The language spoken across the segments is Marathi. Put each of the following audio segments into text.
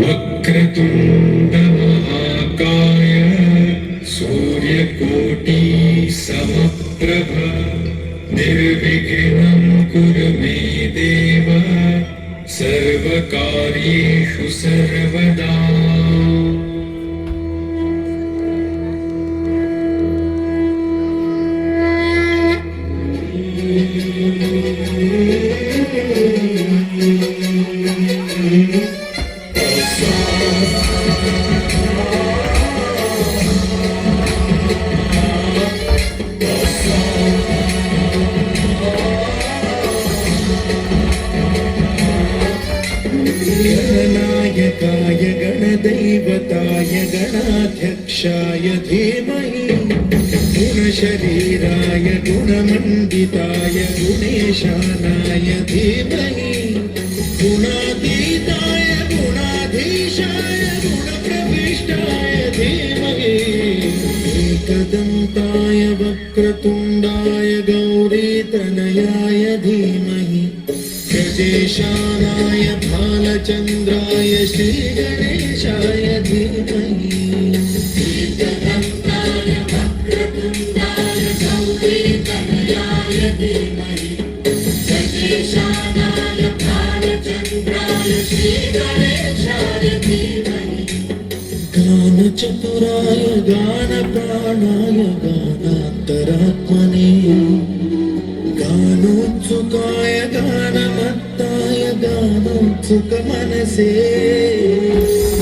वक्रतुंड महाकाय सूर्यकोटि समप्रभ निर्विघ्नं कुरु मे देव सर्वकार्येषु सर्वदा। गणनायकाय गणदैवताय गणाध्यक्षाय धीमहि गुणशरीराय गुणमण्डिताय गुणेशानाय धीमहि गुणातीताय गुणाधीशाय गुणप्रविष्टाय धीमहि एकदन्ताय वक्रतुण्डाय गौरीतनयाय धीमहि गजेशानाय भालचन्द्राय श्रीगणेशाय धीमहि एकदन्ताय वक्रतुण्डाय गौरीतनयाय धीमहि गजेशानाय भालचन्द्राय श्रीगणेशाय धीमहि गानचतुराय गानप्राणाय गानान्तरात्मने गानोत्सुकाय गानमत्ताय गानोत्सुकमनसे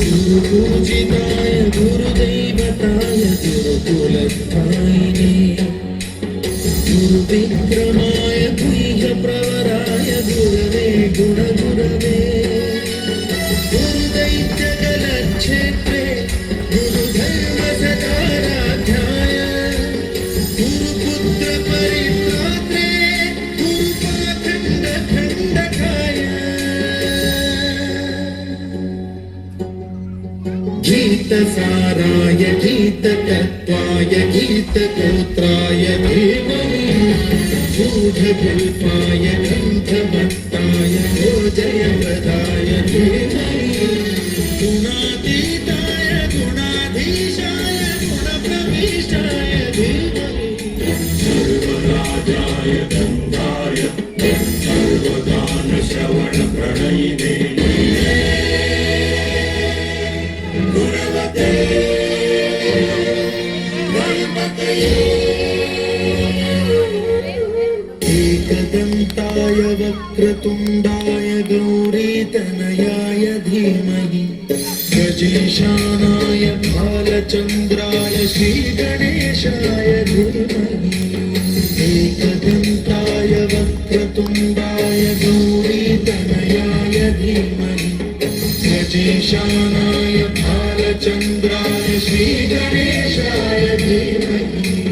गुरुपूजिताय गुरुदैवताय गुरुकुलस्थायिने गुरुविक्रमाय गुह्यप्रवराय गुरवे गुणगुरवे गुरुदैत्यगलक्षेत्रे गुरुधर्मसदाराध्याय गुरुपुत्रपरित्रात्रे गुरुपाखण्डखण्डकाय गीतसाराय गीततत्त्वाय गीतगोत्राय धीमहि गूढगुल्फाय ग्रन्थमत्ताय गोजयप्रदाय धीमहि गुणातीताय गुणाधीशाय गुणप्रविष्टाय धीमहि सर्वराजाय गन्धाय सर्वदानश्रवणप्रणयिने गुणवते गणपतये एकदन्ताय वक्रतुण्डाय गौरीतनयाय धीमहि गजेशानाय भालचन्द्राय श्रीगणेशाय धीमहि एकदन्ताय वक्रतुण्डाय गौरीतनयाय धीमहि गजेशानाय भालचन्द्राय श्रीगणेशाय धीमहि